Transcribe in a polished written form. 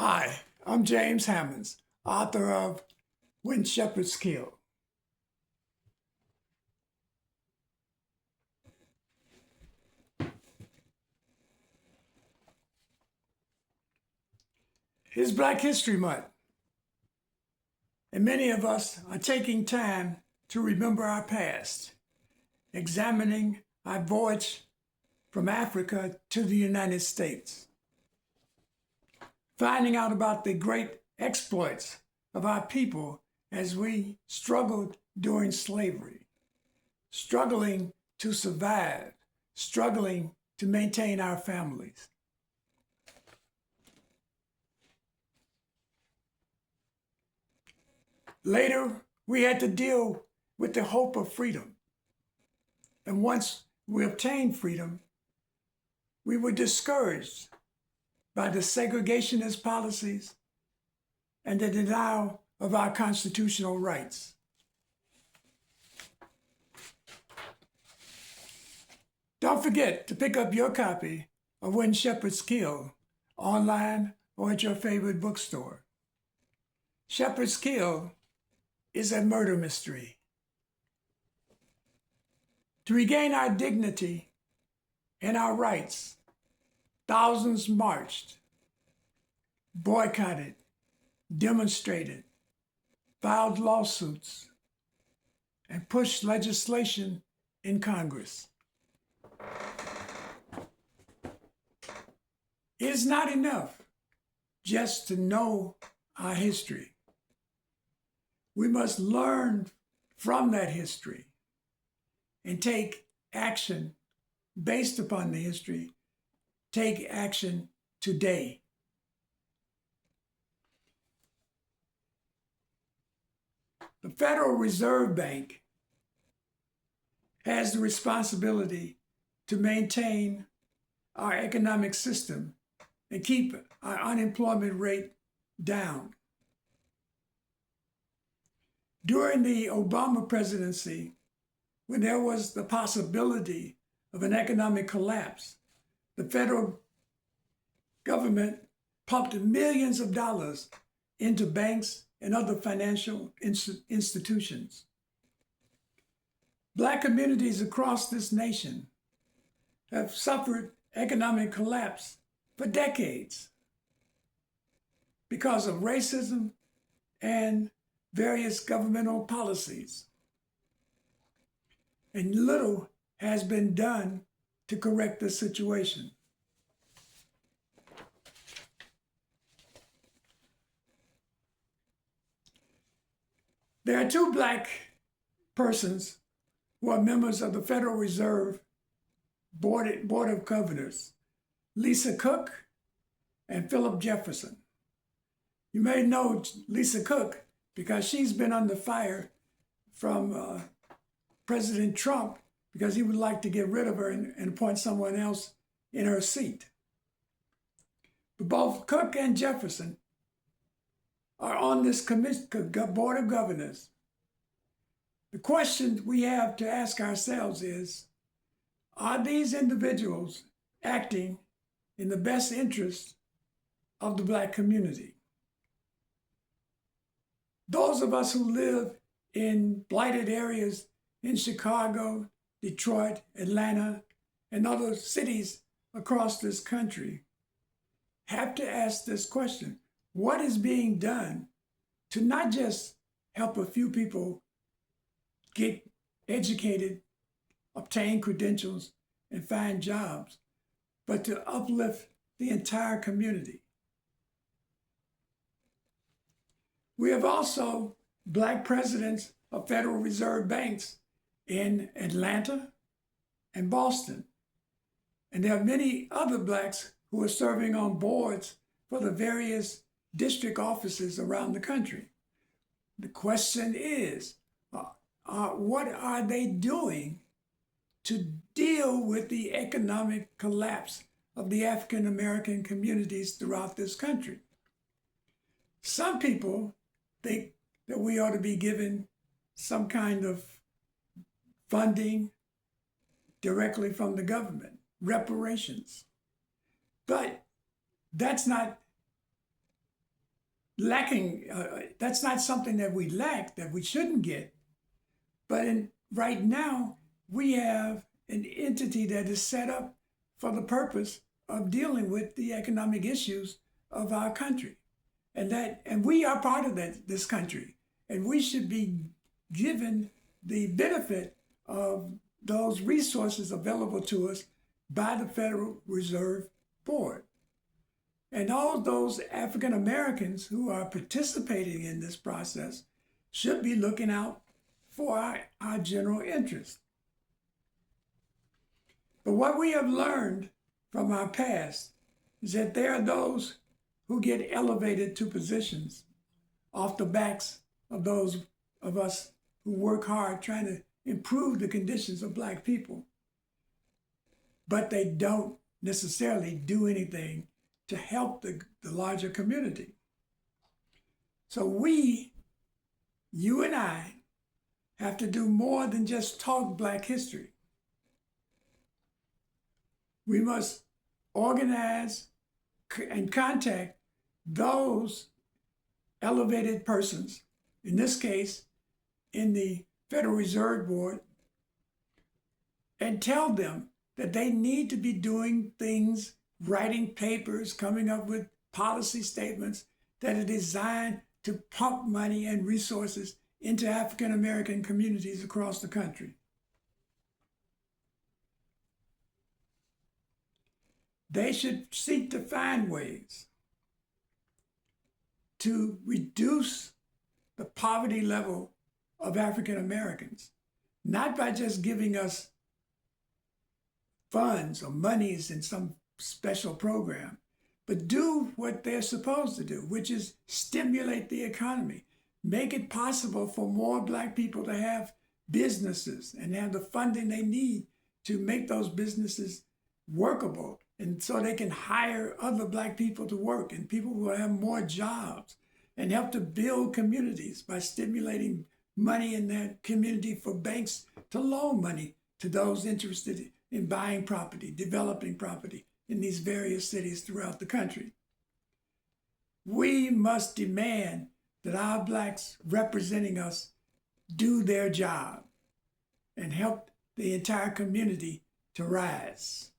Hi, I'm James Hammonds, author of When Shepherds Kill. It's Black History Month, and many of us are taking time to remember our past, examining our voyage from Africa to the United States, finding out about the great exploits of our people as we struggled during slavery, struggling to survive, struggling to maintain our families. Later, we had to deal with the hope of freedom. And once we obtained freedom, we were discouraged by the segregationist policies and the denial of our constitutional rights. Don't forget to pick up your copy of When Shepherds Kill online or at your favorite bookstore. Shepherds Kill is a murder mystery. To regain our dignity and our rights, thousands marched, boycotted, demonstrated, filed lawsuits, and pushed legislation in Congress. It is not enough just to know our history. We must learn from that history and take action based upon the history, take action today. The Federal Reserve Bank has the responsibility to maintain our economic system and keep our unemployment rate down. During the Obama presidency, when there was the possibility of an economic collapse, the federal government pumped millions of dollars into banks and other financial institutions. Black communities across this nation have suffered economic collapse for decades because of racism and various governmental policies. And little has been done to correct the situation. There are two Black persons who are members of the Federal Reserve Board of Governors, Lisa Cook and Philip Jefferson. You may know Lisa Cook because she's been under fire from President Trump because he would like to get rid of her and appoint someone else in her seat. But both Cook and Jefferson are on this Board of Governors. The question we have to ask ourselves is, are these individuals acting in the best interest of the Black community? Those of us who live in blighted areas in Chicago, Detroit, Atlanta, and other cities across this country have to ask this question. What is being done to not just help a few people get educated, obtain credentials, and find jobs, but to uplift the entire community? We have also Black presidents of Federal Reserve banks in Atlanta and Boston. And there are many other Blacks who are serving on boards for the various district offices around the country. The question is, what are they doing to deal with the economic collapse of the African American communities throughout this country? Some people think that we ought to be given some kind of funding directly from the government, reparations. But that's not lacking. That's not something that we lack, that we shouldn't get. But right now, we have an entity that is set up for the purpose of dealing with the economic issues of our country, and we are part of this country, and we should be given the benefit of those resources available to us by the Federal Reserve Board. And all those African Americans who are participating in this process should be looking out for our general interest. But what we have learned from our past is that there are those who get elevated to positions off the backs of those of us who work hard trying to improve the conditions of Black people. But they don't necessarily do anything to help the larger community. So we, you and I, have to do more than just talk Black history. We must organize and contact those elevated persons, in this case, in the Federal Reserve Board, and tell them that they need to be doing things, writing papers, coming up with policy statements that are designed to pump money and resources into African American communities across the country. They should seek to find ways to reduce the poverty level of African Americans, not by just giving us funds or monies in some special program, but do what they're supposed to do, which is stimulate the economy, make it possible for more Black people to have businesses and have the funding they need to make those businesses workable, and so they can hire other Black people to work, and people will have more jobs, and help to build communities by stimulating money in that community for banks to loan money to those interested in buying property, developing property in these various cities throughout the country. We must demand that our Blacks representing us do their job and help the entire community to rise.